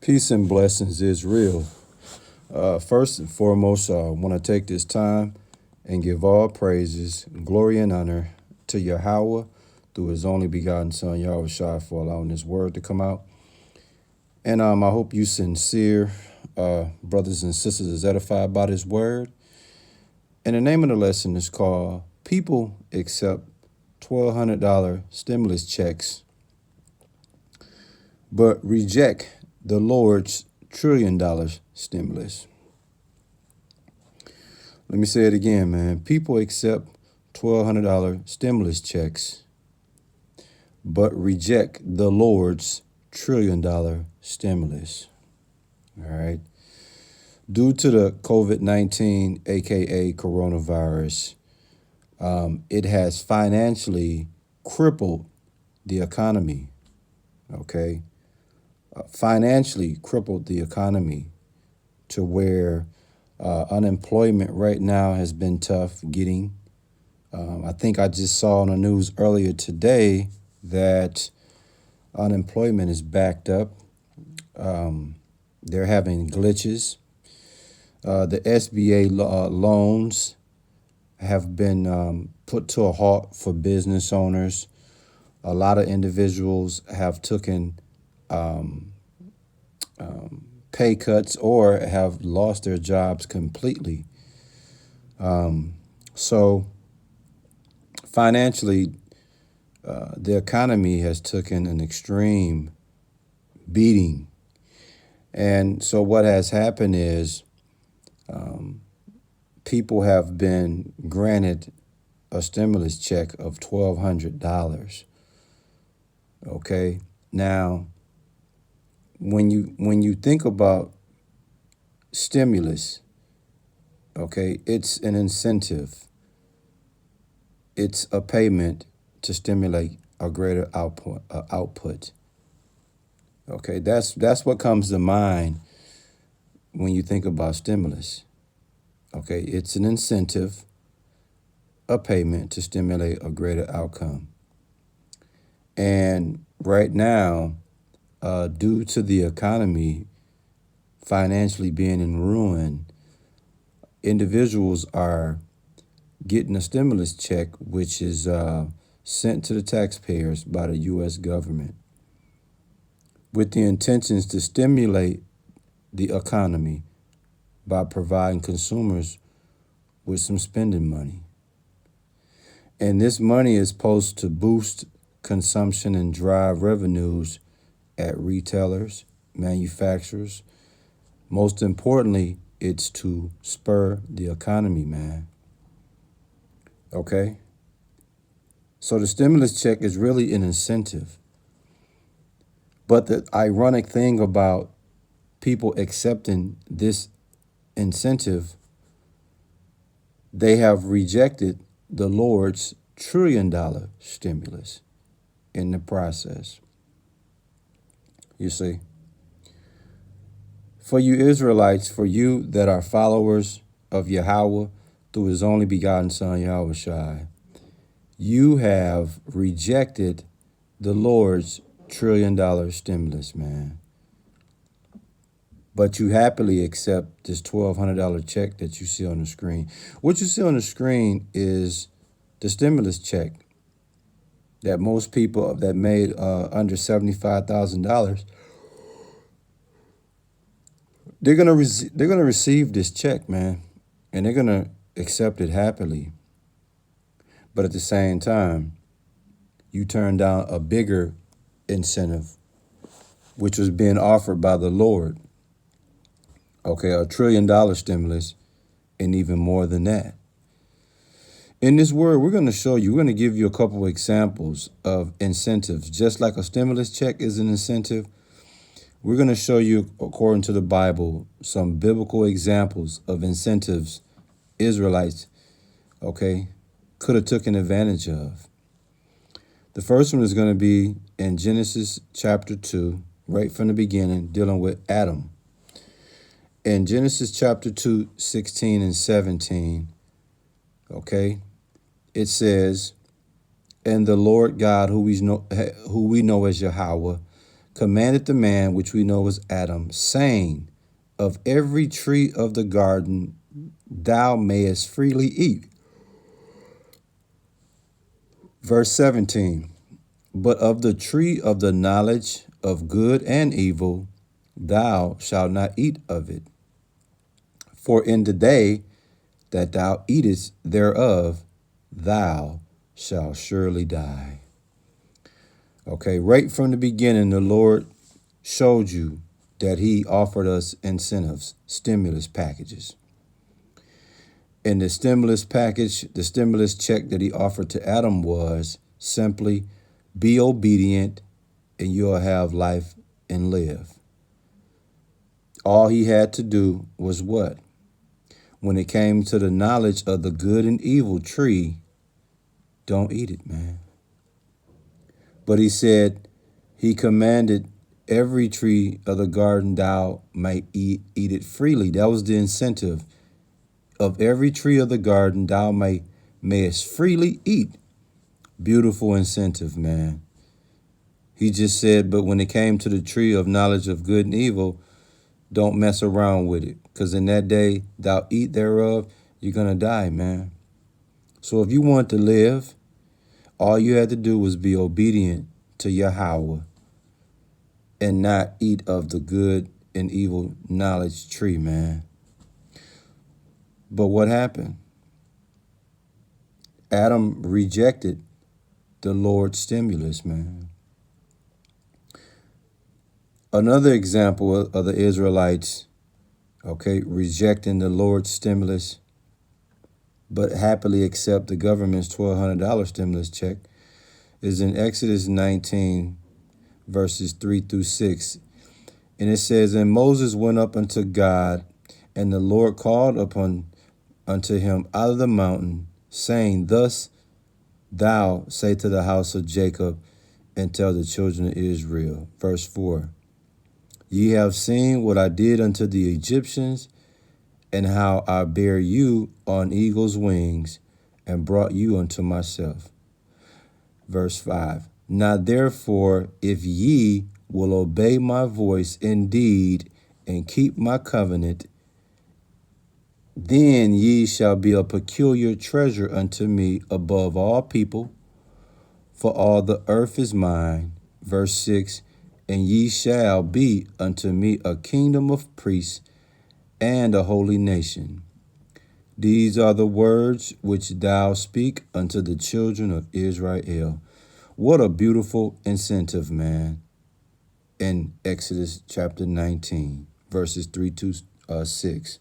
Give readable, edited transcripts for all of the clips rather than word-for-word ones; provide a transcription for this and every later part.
Peace and blessings is real. First and foremost, I want to take this time and give all praises, glory, and honor to Yahweh through his only begotten Son, Yahweh Shai, for allowing this word to come out. And I hope you sincere brothers and sisters is edified by this word. And the name of the lesson is called People Accept $1,200 Stimulus Checks, but reject the Lord's $1 trillion stimulus. Let me say it again, man. People accept $1,200 stimulus checks, but reject the Lord's $1 trillion stimulus. All right. Due to the COVID-19, aka coronavirus, it has financially crippled the economy. Okay. Financially crippled the economy to where unemployment right now has been tough getting. I think I just saw on the news earlier today that unemployment is backed up. They're having glitches. The SBA loans have been put to a halt for business owners. A lot of individuals have taken pay cuts or have lost their jobs completely. So financially, the economy has taken an extreme beating. And so what has happened is people have been granted a stimulus check of $1,200. Okay. Now, when you think about stimulus, okay, it's an incentive. It's a payment to stimulate a greater output. Okay, that's what comes to mind when you think about stimulus. Okay, it's an incentive, a payment to stimulate a greater outcome. And right now, due to the economy financially being in ruin, individuals are getting a stimulus check, which is sent to the taxpayers by the U.S. government with the intentions to stimulate the economy by providing consumers with some spending money. And this money is supposed to boost consumption and drive revenues at retailers, manufacturers. Most importantly, it's to spur the economy, man. Okay? So the stimulus check is really an incentive. But the ironic thing about people accepting this incentive, they have rejected the Lord's $1 trillion stimulus in the process. You see? For you Israelites, for you that are followers of Yahweh through his only begotten Son, Yahweh Shai, you have rejected the Lord's $1 trillion stimulus, man. But you happily accept this $1,200 check that you see on the screen. What you see on the screen is the stimulus check that most people that made under $75,000, they're gonna receive this check, man, and they're gonna accept it happily. But at the same time, you turn down a bigger incentive, which was being offered by the Lord. Okay, $1 trillion stimulus, and even more than that. In this word, we're going to give you a couple of examples of incentives. Just like a stimulus check is an incentive, we're going to show you, according to the Bible, some biblical examples of incentives Israelites, okay, could have taken advantage of. The first one is going to be in Genesis chapter 2, right from the beginning, dealing with Adam. In Genesis chapter 2, 16 and 17, okay, it says, and the Lord God, who we know as Yahweh, commanded the man, which we know was Adam, saying, of every tree of the garden thou mayest freely eat. Verse 17, but of the tree of the knowledge of good and evil thou shalt not eat of it. For in the day that thou eatest thereof, thou shalt surely die. Okay, right from the beginning, the Lord showed you that he offered us incentives, stimulus packages. And the stimulus package, the stimulus check that he offered to Adam was simply be obedient and you'll have life and live. All he had to do was what? When it came to the knowledge of the good and evil tree, don't eat it, man. But he said, he commanded every tree of the garden thou might eat it freely. That was the incentive. Of every tree of the garden thou mayest freely eat. Beautiful incentive, man. He just said, but when it came to the tree of knowledge of good and evil, don't mess around with it. Because in that day thou eat thereof, you're going to die, man. So if you want to live, all you had to do was be obedient to Yahweh and not eat of the good and evil knowledge tree, man. But what happened? Adam rejected the Lord's stimulus, man. Another example of the Israelites, okay, rejecting the Lord's stimulus, but happily accept the government's $1,200 stimulus check, is in Exodus 19, verses 3 through 6. And it says, and Moses went up unto God, and the Lord called unto him out of the mountain, saying, thus thou say to the house of Jacob, and tell the children of Israel. Verse 4, ye have seen what I did unto the Egyptians, and how I bare you on eagle's wings, and brought you unto myself. Verse 5, now therefore, if ye will obey my voice indeed, and keep my covenant, then ye shall be a peculiar treasure unto me above all people, for all the earth is mine. Verse 6, and ye shall be unto me a kingdom of priests and a holy nation. These are the words which thou speak unto the children of Israel. What a beautiful incentive, man. In Exodus chapter 19, verses 3 to 6.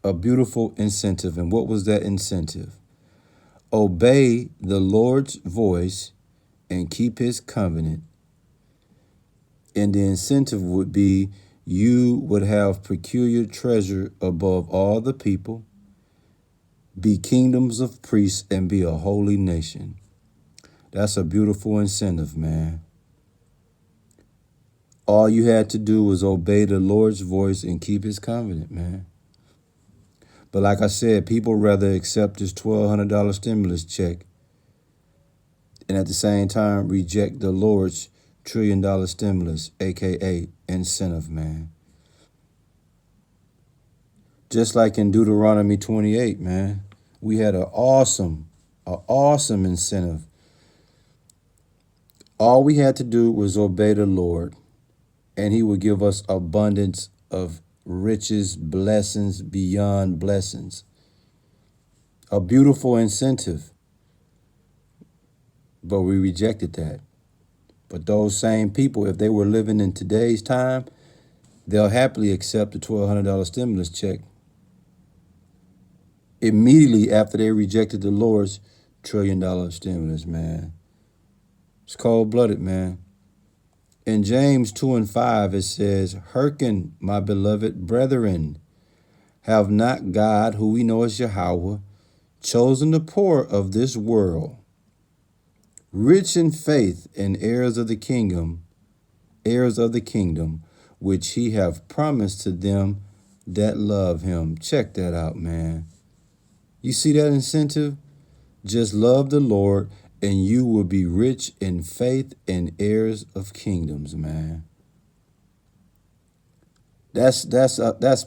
A beautiful incentive. And what was that incentive? Obey the Lord's voice and keep his covenant. And the incentive would be you would have peculiar treasure above all the people, be kingdoms of priests, and be a holy nation. That's a beautiful incentive, man. All you had to do was obey the Lord's voice and keep his covenant, man. But like I said, people rather accept this $1,200 stimulus check and at the same time reject the Lord's $1 trillion stimulus, aka incentive, man. Just like in Deuteronomy 28, man, we had an awesome incentive. All we had to do was obey the Lord, and he would give us abundance of riches, blessings beyond blessings. A beautiful incentive. But we rejected that. But those same people, if they were living in today's time, they'll happily accept the $1,200 stimulus check immediately after they rejected the Lord's $1 trillion stimulus, man. It's cold-blooded, man. In James 2 and 5, it says, hearken, my beloved brethren, have not God, who we know as Yahweh, chosen the poor of this world, rich in faith and heirs of the kingdom, which he have promised to them that love him. Check that out, man. You see that incentive? Just love the Lord and you will be rich in faith and heirs of kingdoms, man. That's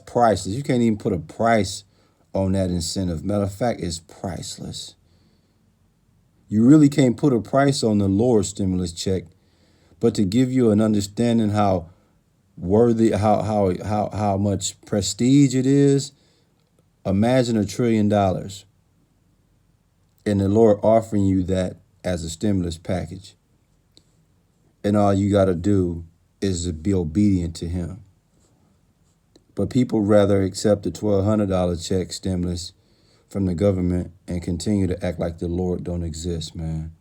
priceless. You can't even put a price on that incentive. Matter of fact, it's priceless. You really can't put a price on the Lord's stimulus check, but to give you an understanding how worthy, how much prestige it is. Imagine $1 trillion, and the Lord offering you that as a stimulus package, and all you got to do is to be obedient to Him. But people rather accept the $1,200 check stimulus from the government and continue to act like the Lord don't exist, man.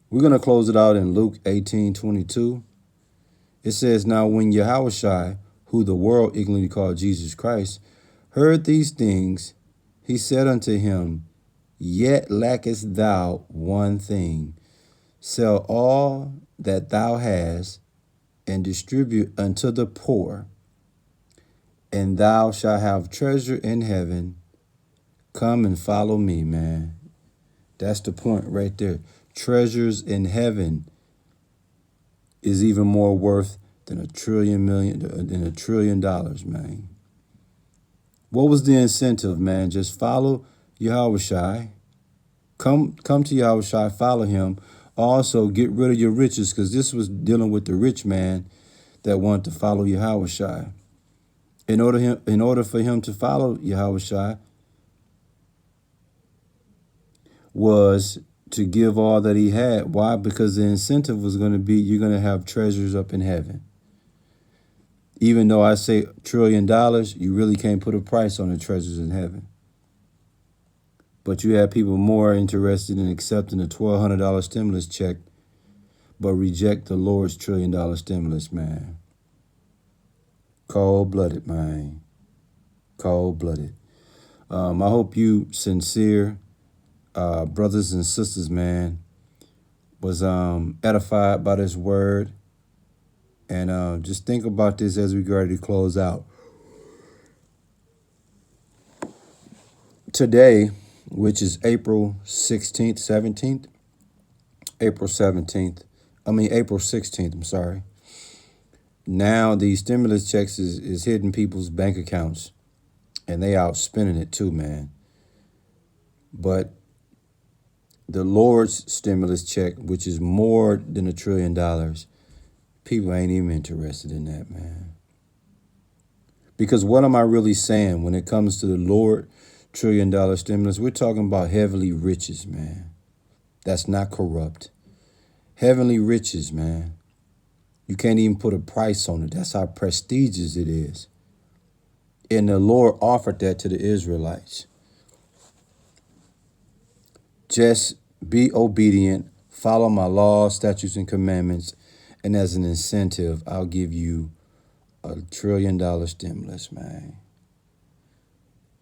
We're going to close it out in Luke 18:22. It says, now when Yahushua, who the world ignorantly called Jesus Christ, heard these things, he said unto him, yet lackest thou one thing. Sell all that thou hast and distribute unto the poor, and thou shalt have treasure in heaven. Come and follow me, man. That's the point right there. Treasures in heaven is even more worth than $1 trillion, man. What was the incentive, man? Just follow Yahushua. Come to Yahushua, follow him. Also, get rid of your riches, because this was dealing with the rich man that wanted to follow Yahushua. In order for him to follow Yahushua was to give all that he had. Why? Because the incentive was going to be, you're going to have treasures up in heaven. Even though I say $1 trillion, you really can't put a price on the treasures in heaven. But you have people more interested in accepting a $1,200 stimulus check, but reject the Lord's $1 trillion stimulus, man. Cold-blooded, man. Cold-blooded. I hope you sincere brothers and sisters, man, was edified by this word. And just think about this as we get ready to close out. Today, which is April 16th, April 16th, I'm sorry. Now these stimulus checks is hitting people's bank accounts, and they out spending it too, man. But the Lord's stimulus check, which is more than $1 trillion, people ain't even interested in that, man. Because what am I really saying when it comes to the Lord $1 trillion stimulus? We're talking about heavenly riches, man. That's not corrupt. Heavenly riches, man. You can't even put a price on it. That's how prestigious it is. And the Lord offered that to the Israelites. Just be obedient, follow my laws, statutes, and commandments, and as an incentive, I'll give you $1 trillion stimulus, man.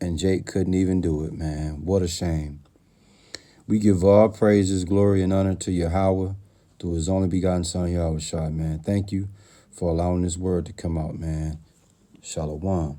And Jake couldn't even do it, man. What a shame. We give all praises, glory, and honor to Yahweh, through his only begotten son, Yahushua, man. Thank you for allowing this word to come out, man. Shalom.